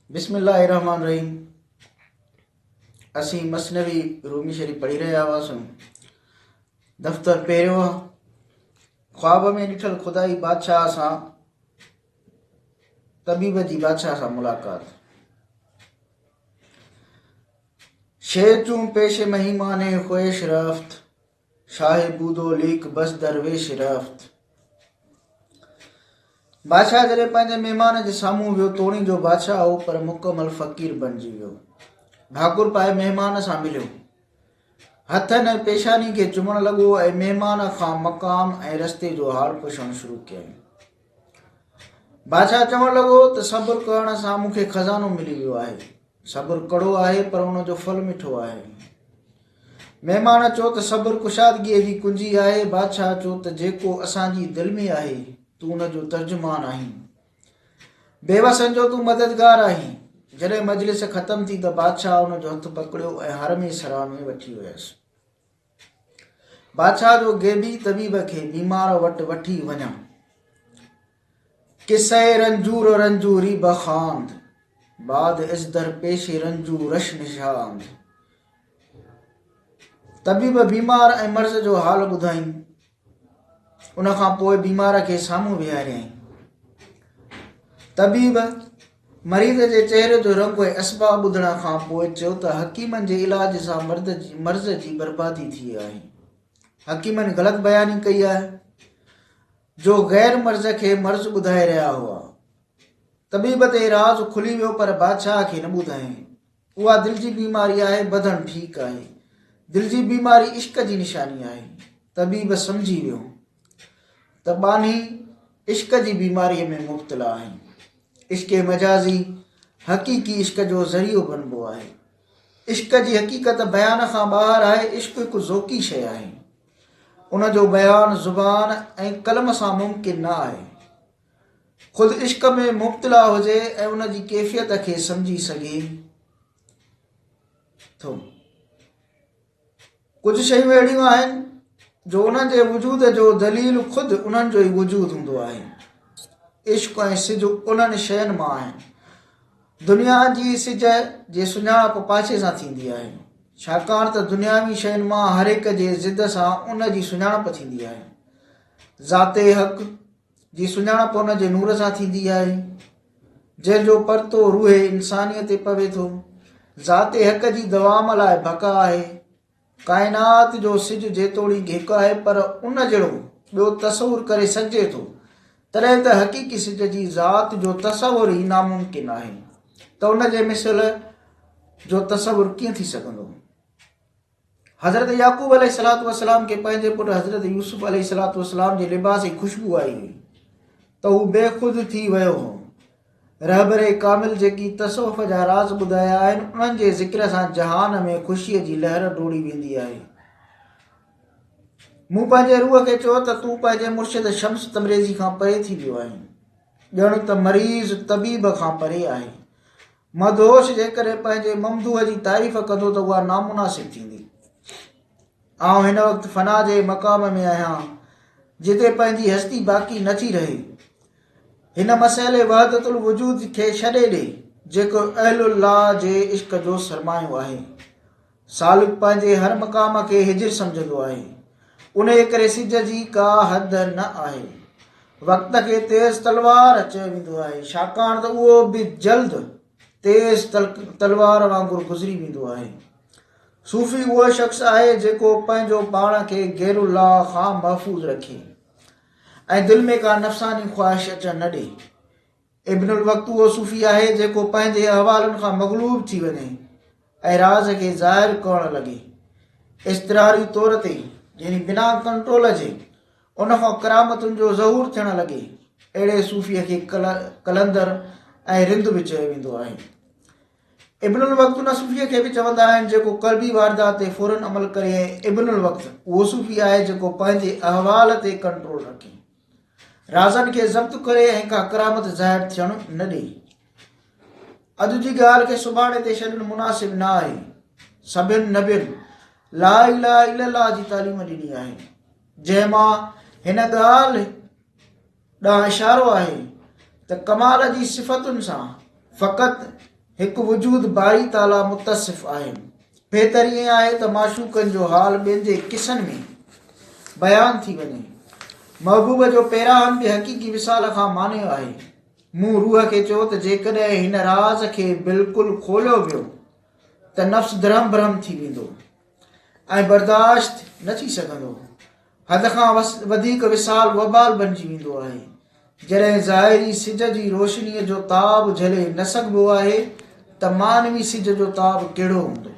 बिस्मिल्लाहिर्रहमानिर्रहीम। असी मसनवी रूमी शरीफ़ पढ़ी रहिया हुआसीं। दफ़्तर पहिरियों ख्वाब में ॾिठल खुदाई बादशाह सां तबीब जी बादशाह सां मुलाक़ात। शेर चूं पेश महिमाने ख्वेश रफ्त, शाह बूदो लीक बस दरवेश रफ्त। बादशाह जॾहिं पंहिंजे महिमान जे साम्हूं वियो तोणी जो बादशाह हो पर मुकमल फ़क़ीर बणिजी वियो। भाकुर पाए महिमान सां मिलियो, हथनि ऐं पेशानी खे चुमण लॻो ऐं महिमान खां मक़ाम ऐं रस्ते जो हाल पुछणु शुरू कयईं। बादशाह चवणु लॻो त सब्र करण सां मूंखे खज़ानो मिली वियो आहे। सब्र कड़ो आहे पर उन जो फल मिठो आहे। महिमान चयो त सब्र कुशादगीअ जी कुंजी आहे। बादशाह चयो त जेको असांजी दिलि में आहे तूं उन जो तर्जुमान आहीं, बेवसनि जो तूं मददगार आहीं। जॾहिं मजलिस ख़तम थी त बादशाह उन जो हथु पकड़ियो ऐं हरमे सराह में वठी वियसि। बादशाह जो गेबी तबीब खे बीमार वटि वठी वञा। किसे रंजूर रंजूरी बखांद, बाद इज़दर पेश रंजू रश निशांद। तबीब बीमार ऐं मर्ज़ जो हाल ॿुधाईं। उन खां पोइ बीमार खे साम्हूं विहारियईं। तबीब मरीज़ जे चहिरे जो रंग ऐं असबाब ॿुधण खां पोइ चयो त हकीमनि जे इलाज सां मर्ज़ जी बर्बादी थी आहे। हकीमनि ग़लति बयानी कई आहे जो गैर मर्ज़ खे मर्ज़ ॿुधाए रहिया हुआ। तबीब ते राज़ खुली वियो पर बादशाह खे न ॿुधायईं। उहा दिलि जी बीमारी आहे, बदन ठीकु आहे। दिलि जी बीमारी इश्क जी निशानी आहे। तबीब सम्झी वियो त बानी इश्क जी बीमारीअ में मुब्तला आहे। इश्क मजाज़ी हक़ीक़ी इश्क जो ज़रियो बणिबो आहे। इश्क जी हक़ीक़त बयान खां ॿाहिरि आहे। इश्क हिकु ज़ौक़ी शइ आहे। उन जो बयान ज़ुबान ऐं कलम सां मुमकिन न आहे। ख़ुदि इश्क में मुब्तला हुजे ऐं उन जी कैफ़ियत खे सम्झी सघे थो। कुझु शयूं अहिड़ियूं आहिनि जो उन्हनि जे वजूद जो दलील ख़ुदि उन्हनि जो ई वजूद हूंदो आहे। इश्क ऐं सिज उन्हनि शयुनि मां आहिनि। दुनिया जी सिज जे सुञाणप पाछे सां थींदी आहे, छाकाणि त दुनियावी शयुनि मां हर हिक जे ज़िद सां उन जी सुञाणप थींदी आहे। ज़ाते हक़ जी सुञाणप उन जे नूर सां थींदी आहे, जंहिंजो परतो रूहे इंसानियत ते पवे थो। ज़ाते हक़ जी दवाम लाइ बका आहे। काइनात जो सिज जेतोणीकि हिकु आहे पर उन जहिड़ो ॿियो तसवुरु करे सघिजे थो, तॾहिं त हक़ीक़ी सिज जी ज़ात जो तसवुरु ई नामुमकिन आहे। त उन जे मिसल जो तसवुरु कीअं थी सघंदो। हज़रत याक़ूब अलैहिस्सलातु वस्सलाम खे पंहिंजे पुटु हज़रत यूसुफ अलैहिस्सलातु वस्सलाम जे लिबास जी खुशबू आई हुई त हू बेख़ुद थी वियो हो। रहबरे कामिल जेकी तसव्वुफ़ जा राज़ ॿुधाया आहिनि उन्हनि जे ज़िक्र सां जहान में ख़ुशीअ जी लहर डोड़ी वेंदी आहे। मूं पंहिंजे रूह खे चयो त तूं पंहिंजे मुर्शिद शम्स तबरेज़ी खां परे थी वियो आहीं। ॼण त मरीज़ तबीब खां परे आहे। मदहोश जेकॾहिं पंहिंजे ममदूह जी तारीफ़ कंदो त उहा नामुनासिब थींदी। आउं हिन वक़्तु फना जे मक़ाम में आहियां जिते पंहिंजी हस्ती बाक़ी नथी रहे। हिन मसइले वहदतुल वजूद खे छॾे ॾे जेको अहलुल्लाह जे इश्क जो सरमायो आहे। सालिक पंहिंजे हर मक़ाम खे हिजर सम्झंदो आहे। उन करे सिज जी का हद न आहे। वक़्त खे तेज़ तलवार चयो वेंदो आहे, छाकाणि त उहो बि जल्द तेज़ तलवार वांगुरु गुज़री वेंदो आहे। सूफ़ी उहो शख़्स आहे जेको पंहिंजो पाण खे गैरुल्लाह खां महफ़ूज़ रखे ऐं दिलि में का नफ़सानी ख़्वाहिश अचणु न ॾे। इब्नुल वक़्त उहो सूफ़ी आहे जेको पंहिंजे अहवालनि खां मग़लूब थी वञे ऐं राज़ खे ज़ाहिर करणु लॻे। इज़तिरारी तौर ते यानी बिना कंट्रोल जे उन खां करामतुनि जो ज़हूर थियणु लॻे। अहिड़े सूफ़ीअ खे कलंदर ऐं रिंद बि चयो वेंदो आहे। इब्नुल वक़्त उन सूफ़ीअ खे बि चवंदा आहिनि जेको क़ल्बी वारदात ते फ़ौरन अमल करे। ऐं इब्नुल वक़्त उहो सूफ़ी आहे जेको पंहिंजे अहवाल ते कंट्रोल रखे, राज़नि खे ज़ब्त करे ऐं का करामत ज़ाहिर थियणु न ॾे। अॼु जी ॻाल्हि खे सुभाणे ते छॾणु मुनासिब न आहे। सभिनि नबियुनि ला इलाहा इल्लल्लाह जी तालीम ॾिनी आहे, जंहिंमां हिन ॻाल्हि ॾांहुं इशारो आहे त कमाल जी सिफ़तुनि सां फ़क़ति हिकु वजूद बारी ताला मुतसिफ़ आहे। बहितर ईअं आहे त माशूकनि जो हाल ॿियनि जे किसनि में बयानु थी वञे। महबूब जो पैराहन बि हक़ीक़ी विसाल खां मानियो आहे। मूं रूह खे चयो त जेकॾहिं हिन राज़ खे बिल्कुलु खोलियो वियो त नफ़्स धरम भरम थी वेंदो ऐं बर्दाश्त न थी सघंदो। हद खां वधीक विसाल वबाल बणिजी वेंदो आहे। जॾहिं ज़ाहिरी सिज जी रोशनीअ जो ताब झले न सघिबो आहे त मानवी सिज जो ताब कहिड़ो हूंदो।